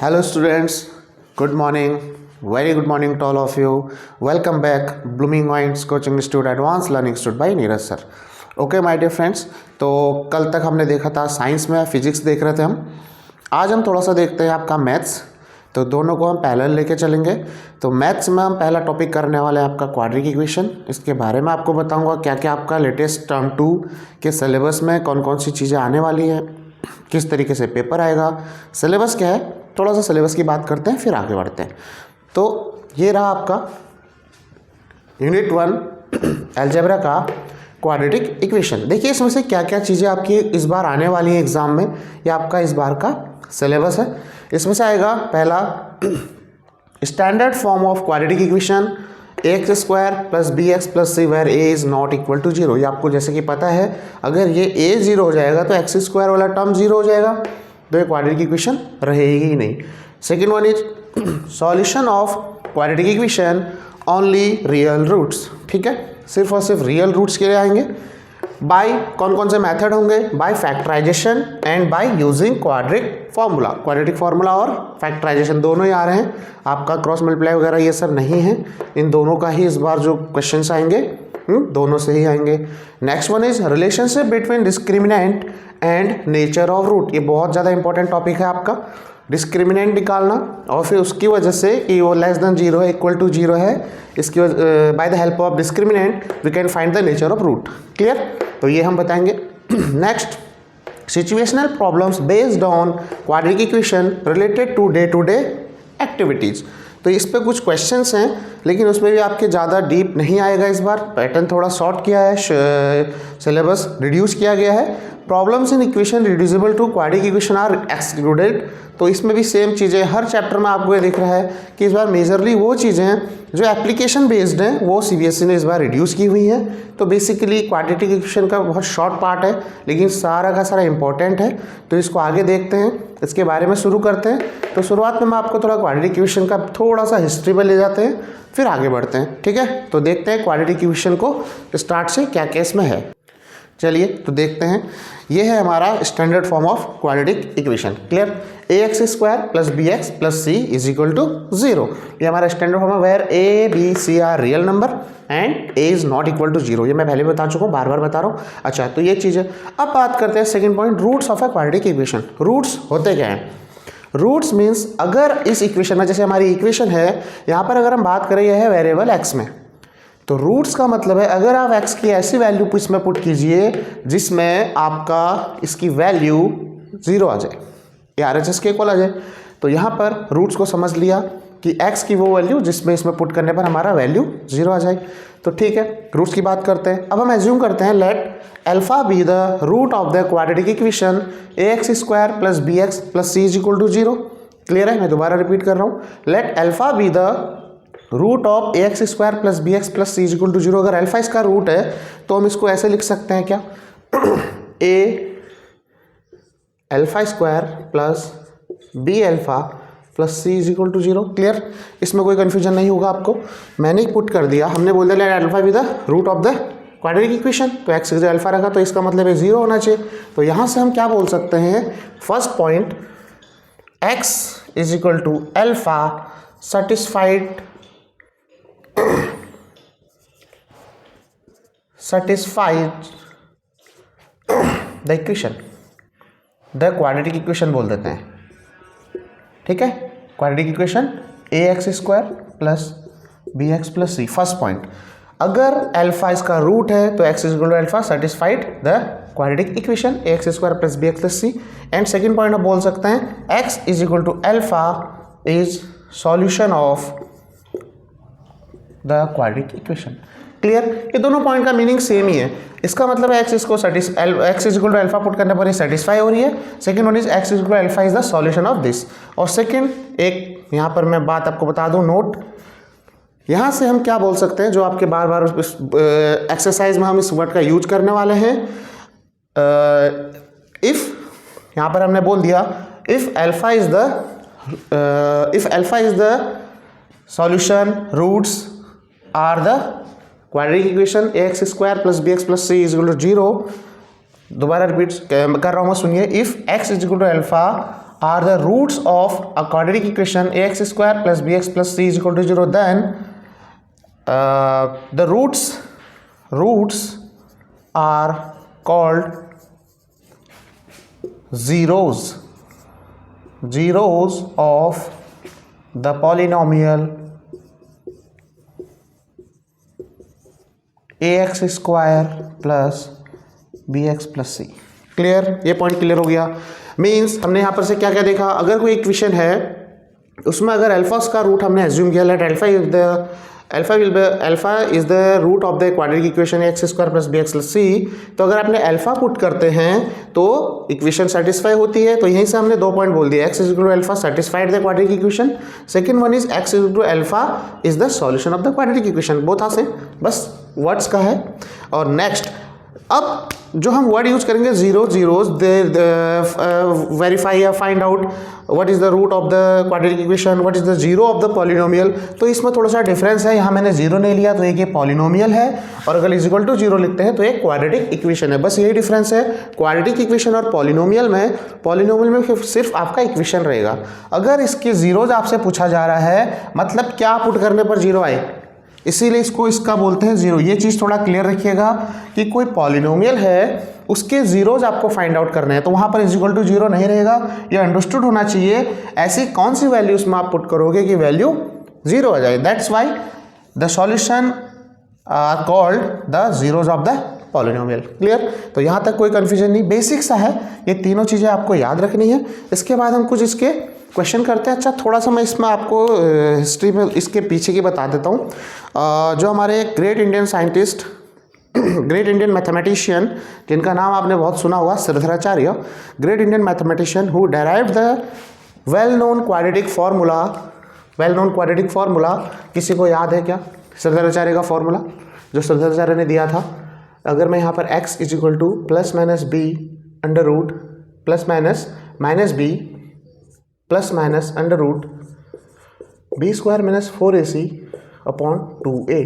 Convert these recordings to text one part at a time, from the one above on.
Hello students, good morning, very good morning to all of you. Welcome back Blooming Minds Coaching Institute Advanced Learning Institute by Neeraj sir. Okay my dear friends, तो कल तक हमने देखा था science में, physics देख रहे थे हम. आज हम थोड़ा सा देखते हैं आपका मैथ्स. तो दोनों को हम पैरेलल लेके चलेंगे. तो मैथ्स में हम पहला टॉपिक करने वाले हैं आपका क्वाड्रिक इक्वेशन. इसके बारे में आपको बताऊंगा क्या क्या आपका लेटेस्ट टर्म 2 के सिलेबस में कौन कौन सी चीज़ें आने वाली हैं, किस तरीके से पेपर आएगा, सिलेबस क्या है, थोड़ा सा सिलेबस की बात करते हैं फिर आगे बढ़ते हैं. तो ये रहा आपका यूनिट 1 अलजेब्रा का क्वाड्रेटिक इक्वेशन. देखिए इसमें से क्या क्या चीज़ें आपकी इस बार आने वाली हैं एग्जाम में. ये आपका इस बार का सिलेबस है. इसमें से आएगा पहला standard form of quadratic equation x square plus B x plus C where A is not equal to zero. ये आपको जैसे कि पता है, अगर ये ए जीरो हो जाएगा तो एक्स स्क्वायर वाला टर्म जीरो हो जाएगा, तो ये क्वाड्रेटिक इक्वेशन रहेगी ही नहीं. Second one is solution of quadratic equation only real roots. ठीक है, सिर्फ और सिर्फ रियल रूट्स के लिए आएंगे. बाय कौन कौन से मेथड होंगे? By factorisation and by using quadratic formula. Quadratic formula और फैक्टराइजेशन दोनों ही आ रहे हैं. आपका क्रॉस मल्टीप्लाई वगैरह ये सब नहीं है. इन दोनों का ही इस बार जो क्वेश्चंस आएंगे दोनों से ही आएंगे. Next one is relationship between discriminant and nature of root. ये बहुत ज़्यादा इंपॉर्टेंट टॉपिक है आपका. डिस्क्रिमिनेंट निकालना और फिर उसकी वजह से कि वो लेस देन जीरो है, इक्वल टू जीरो है, इसकी by the help of discriminant we can find the nature of root. Clear? तो ये हम बताएंगे. Next situational problems based on quadratic equation related to day activities. तो इस पे कुछ क्वेश्चंस हैं, लेकिन उसमें भी आपके ज़्यादा डीप नहीं आएगा. इस बार पैटर्न थोड़ा शॉर्ट किया है, सिलेबस रिड्यूस किया गया है. Problems in equation reducible to quadratic equation are excluded. तो इसमें भी सेम चीज़ें हर चैप्टर में आपको ये दिख रहा है कि इस बार मेजरली वो चीज़ें हैं जो एप्लीकेशन बेस्ड हैं वो सीबीएसई ने इस बार रिड्यूस की हुई हैं. तो बेसिकली क्वाड्रेटिक इक्वेशन का बहुत शॉर्ट पार्ट है, लेकिन सारा का सारा इंपॉर्टेंट है. तो इसको आगे देखते हैं, इसके बारे में शुरू करते हैं. तो शुरुआत में मैं आपको थोड़ा क्वाड्रेटिक इक्वेशन का थोड़ा सा हिस्ट्री में ले जाते हैं, फिर आगे बढ़ते हैं. ठीक है, तो देखते हैं क्वाड्रेटिक इक्वेशन को स्टार्ट से क्या केस में है. चलिए तो देखते हैं. ये है हमारा standard form of quadratic equation. Clear? A x square plus B x plus C is equal to zero. ये हमारा स्टैंडर्ड फॉर्म है where A B C are real number and A is not equal to zero. ये मैं पहले बता चुका हूँ, बार बार बता रहा हूँ. अच्छा, तो ये चीज़ है. अब बात करते हैं second point, roots of a quadratic equation. Roots होते क्या हैं? रूट्स मीन्स अगर इस इक्वेशन में, जैसे हमारी इक्वेशन है यहाँ पर, अगर हम बात करें यह है वेरिएबल एक्स में, तो रूट्स का मतलब है अगर आप x की ऐसी वैल्यू इसमें पुट कीजिए जिसमें आपका इसकी वैल्यू जीरो आ जाए या RHS के इक्वल आ जाए. तो यहाँ पर रूट्स को समझ लिया कि x की वो वैल्यू जिसमें इसमें पुट करने पर हमारा वैल्यू जीरो आ जाए. तो ठीक है, रूट्स की बात करते हैं. अब हम एज्यूम करते हैं let alpha be the root of the quadratic equation A x square plus B x plus C is equal to zero. Clear है? मैं दोबारा रिपीट कर रहा हूँ. Let alpha be the root of a x square plus B x plus C is equal to zero. अगर alpha इसका root है तो हम इसको ऐसे लिख सकते हैं क्या? A alpha square plus b alpha plus C is equal to zero. Clear? इसमें कोई कन्फ्यूजन नहीं होगा आपको. मैंने पुट कर दिया, हमने बोल दिया alpha be the root of the quadratic equation. तो एक्स जो अल्फा रखा तो इसका मतलब है जीरो होना चाहिए. तो यहाँ से हम क्या बोल सकते हैं? First point X is equal to alpha satisfied the equation, the quadratic equation बोल देते हैं. ठीक है, क्वाड्रेटिक इक्वेशन ए x square plus B x plus c. First point, अगर अल्फा इसका रूट है तो x is equal to alpha, satisfied the quadratic equation A x square plus B x plus c. And second point हम बोल सकते हैं x is equal to alpha is solution of the quadratic equation. Clear? ये दोनों point का meaning same ही है. इसका मतलब है एक्स इसको X is equal to alpha put करने पर ये सेटिस्फाई हो रही है. Second one is X is equal to alpha is the solution of this. और सेकंड एक यहाँ पर मैं बात आपको बता दूं, नोट. यहाँ से हम क्या बोल सकते हैं जो आपके बार बार एक्सरसाइज में हम इस वर्ड का यूज करने वाले हैं. इफ यहाँ पर हमने बोल दिया if alpha is the solution, roots are the quadratic equation A x square plus B x plus C is equal to zero. दोबारा रिपीट कर रहा हूँ मैं, सुनिए. If X is equal to alpha are the roots of a quadratic equation ax square plus bx plus c is equal to 0, then the roots are called zeros of the polynomial ax square plus bx plus c। Clear, ये point clear हो गया। Means हमने यहाँ पर से क्या क्या देखा, अगर कोई इक्वेशन है उसमें अगर अल्फा का रूट हमने एज्यूम किया, let alpha is the root of the quadratic equation x square plus B x plus c, तो अगर आपने अल्फा पुट करते हैं तो इक्वेशन सेटिस्फाई होती है। तो यहीं से हमने 2 पॉइंट बोल दिया, X is equal to alpha satisfied the quadratic equation, second one is X is equal to alpha is the solution of the quadratic equation. Both से बस वर्ड्स का है। और नेक्स्ट अब जो हम वर्ड यूज करेंगे जीरोज, वेरीफाई या find out what is the root of the quadratic equation, what is the zero of the polynomial. तो इसमें थोड़ा सा डिफरेंस है, यहाँ मैंने जीरो नहीं लिया तो एक ये पॉलिनोमियल है, और अगर इज इक्वल टू जीरो लिखते हैं तो एक क्वाड्रेटिक इक्वेशन है। बस यही डिफरेंस है क्वाड्रेटिक इक्वेशन और पॉलिनोमियल में। पॉलिनोमियल में सिर्फ आपका इक्वेशन रहेगा, अगर इसके जीरोज आपसे पूछा जा रहा है मतलब क्या पुट करने पर जीरो आए, इसीलिए इसका बोलते हैं जीरो। ये चीज़ थोड़ा क्लियर रखिएगा कि कोई पॉलिनोमियल है उसके जीरोज आपको फाइंड आउट करने हैं, तो वहाँ पर इज इक्वल टू जीरो नहीं रहेगा, ये अंडरस्टूड होना चाहिए। ऐसी कौन सी वैल्यू उसमें आप पुट करोगे कि वैल्यू जीरो आ जाए, that's why the solution are called the zeros of the polynomial. Clear, तो यहाँ तक कोई कन्फ्यूजन नहीं, बेसिक सा है, ये तीनों चीज़ें आपको याद रखनी है। इसके बाद हम कुछ इसके क्वेश्चन करते हैं। अच्छा, थोड़ा सा मैं इसमें आपको हिस्ट्री में इसके पीछे की बता देता हूँ। जो हमारे great Indian scientist, great Indian mathematician, जिनका नाम आपने बहुत सुना होगा, Shridharacharya, great Indian mathematician who derived the well known quadratic formula. किसी को याद है क्या श्रीधराचार्य का फॉर्मूला जो श्रीधराचार्य ने दिया था? अगर मैं यहाँ पर x is equal to plus minus B under root plus minus B plus minus under root B square minus 4ac upon 2a,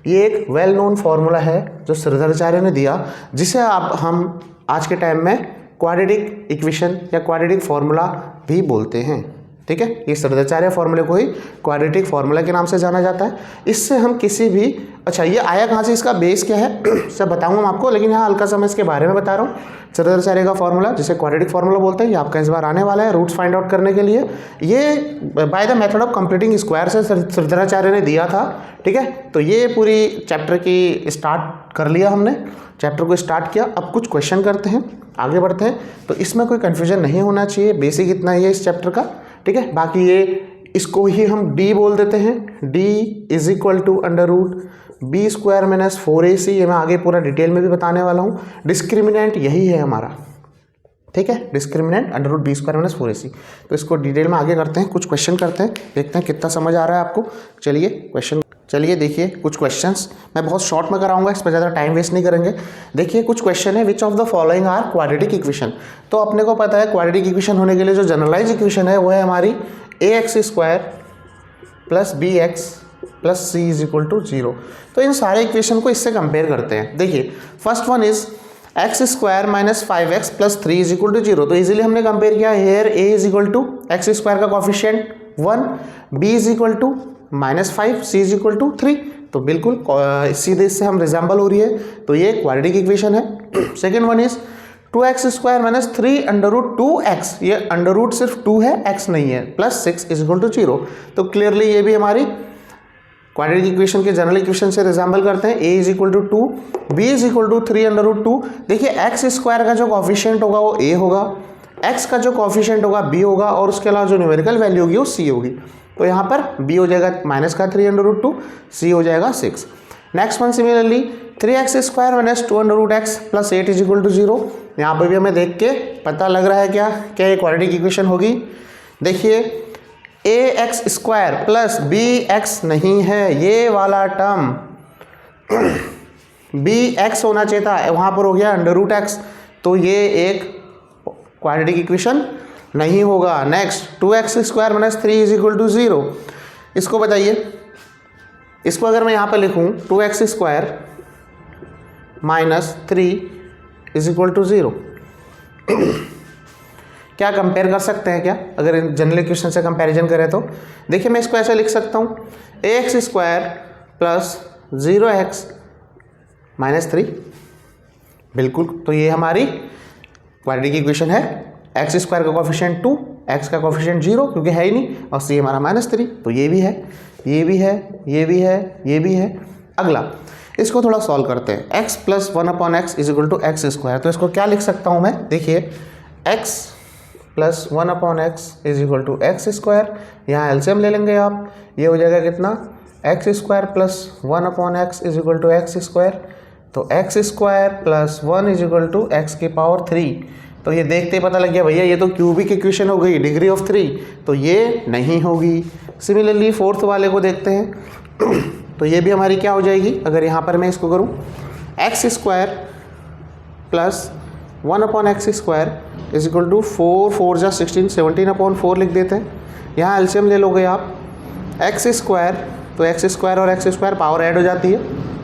ये एक वेल नोन फार्मूला है जो श्रीधराचार्य ने दिया, जिसे हम आज के टाइम में क्वाड्रेटिक इक्वेशन या क्वाड्रेटिक फार्मूला भी बोलते हैं। ठीक है, ये श्रीधराचार्य फार्मूले को ही क्वाड्रेटिक फार्मूला के नाम से जाना जाता है। इससे हम किसी भी, अच्छा ये आया कहाँ से, इसका बेस क्या है सब बताऊंगा मैं आपको, लेकिन यहाँ हल्का सा मैं इसके बारे में बता रहा हूँ। श्रीधराचार्य का फार्मूला जिसे क्वाड्रेटिक फार्मूला बोलते हैं, ये आपका इस बार आने वाला है रूट्स फाइंड आउट करने के लिए। ये by the method of completing square से श्रीधराचार्य ने दिया था। ठीक है, तो ये पूरी चैप्टर की स्टार्ट कर लिया हमने, चैप्टर को स्टार्ट किया। अब कुछ क्वेश्चन करते हैं, आगे बढ़ते हैं। तो इसमें कोई कन्फ्यूजन नहीं होना चाहिए, बेसिक इतना ही है इस चैप्टर का। ठीक है, बाकी ये इसको ही हम डी बोल देते हैं, D is equal to under root B square minus 4ac, ये मैं आगे पूरा डिटेल में भी बताने वाला हूँ। डिस्क्रिमिनेंट यही है हमारा, ठीक है, discriminant under root B square minus 4ac। तो इसको डिटेल में आगे करते हैं, कुछ क्वेश्चन करते हैं, देखते हैं कितना समझ आ रहा है आपको। चलिए देखिए कुछ क्वेश्चंस, मैं बहुत शॉर्ट में कराऊंगा, इस पर ज़्यादा टाइम वेस्ट नहीं करेंगे। देखिए कुछ क्वेश्चन है, which of the following are quadratic equation. तो अपने को पता है क्वाड्रेटिक इक्वेशन होने के लिए जो जनरलाइज इक्वेशन है वो है हमारी ax square plus B x plus C is equal to 0। तो इन सारे इक्वेशन को इससे कंपेयर करते हैं। देखिए first one is x square minus 5x plus 3 is equal to 0। तो इजीली हमने कंपेयर किया, here a is equal to x square का coefficient 1, b is equal to -5, c is equal to 3। तो बिल्कुल सीधे इससे हम रिजेंबल हो रही है, तो ये क्वाड्रेटिक इक्वेशन है। Second one is 2x square minus 3 under root 2x, ये अंडर रूट सिर्फ 2 है, x नहीं है, प्लस 6 इज इक्वल टू 0। तो क्लियरली ये भी हमारी क्वाड्रेटिक इक्वेशन के जनरल इक्वेशन से रिजेंबल करते हैं। a is equal to 2, b is equal to 3 under root 2। देखिए एक्स स्क्वायर का जो कॉफिशिएंट होगा वो a होगा, x का जो कॉफिशिएंट होगा b होगा, और उसके अलावा जो न्यूमेरिकल वैल्यू होगी वो c होगी। तो यहाँ पर b हो जाएगा माइनस का 3 अंडर रूट 2, c हो जाएगा 6। Next one similarly 3x square minus 2 under root x plus 8 is equal to 0। यहाँ पर भी हमें देख के पता लग रहा है क्या ये क्वाड्रेटिक इक्वेशन होगी। देखिए ax स्क्वायर प्लस bx नहीं है, ये वाला टर्म bx होना चाहिए था, वहाँ पर हो गया अंडर रूट x, तो ये एक क्वाड्रेटिक इक्वेशन नहीं होगा। Next 2x square minus 3 is equal to 0। इसको बताइए, इसको अगर मैं यहाँ पे लिखूँ 2x square minus 3 is equal to 0, क्या कंपेयर कर सकते हैं क्या, अगर जनरल इक्वेशन से कंपैरिजन करें तो देखिए मैं इसको ऐसे लिख सकता हूँ ax square plus 0x minus 3, बिल्कुल। तो ये हमारी क्वाड्रेटिक इक्वेशन है। एक्स स्क्वायर का कोफिशिएंट 2, एक्स का कोफिशिएंट 0 क्योंकि है ही नहीं, और सी हमारा -3, तो ये भी है, ये भी है, ये भी है, ये भी है। अगला इसको थोड़ा सॉल्व करते हैं। x plus 1/x is equal to x square, तो इसको क्या लिख सकता हूँ मैं, देखिए x plus 1/x is equal to x square, यहाँ एलसीएम ले लेंगे आप, ये हो जाएगा कितना, x square plus 1/x is equal to x square, तो x square plus 1 is equal to x की पावर 3। तो ये देखते ही पता लग गया भैया ये तो क्यूबिक इक्वेशन हो गई, डिग्री ऑफ 3, तो ये नहीं होगी। सिमिलरली फोर्थ वाले को देखते हैं तो ये भी हमारी क्या हो जाएगी, अगर यहाँ पर मैं इसको करूँ x square plus 1/x square is equal to 4 4 जा 16, 17/4 लिख देते हैं। यहाँ एलसीएम ले लोगे आप, एक्स स्क्वायर, तो एक्स स्क्वायर और एक्स स्क्वायर पावर ऐड हो जाती है,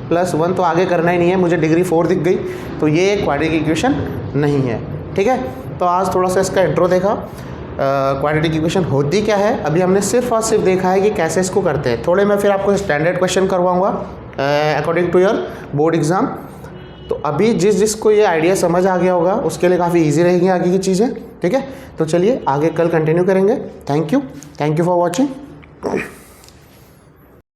प्लस 1 तो आगे करना ही नहीं है, मुझे डिग्री 4 दिख गई, तो ये एक क्वाड्रेटिक इक्वेशन नहीं है। ठीक है, तो आज थोड़ा सा इसका इंट्रो देखा, क्वाड्रेटिक इक्वेशन होती क्या है, अभी हमने सिर्फ और सिर्फ देखा है कि कैसे इसको करते हैं। थोड़े मैं फिर आपको स्टैंडर्ड क्वेश्चन करवाऊंगा according to your board exam. तो अभी जिसको ये आइडिया समझ आ गया होगा उसके लिए काफ़ी ईजी रहेंगी आगे की चीज़ें। ठीक है, तो चलिए आगे कल कंटिन्यू करेंगे। Thank you for watching.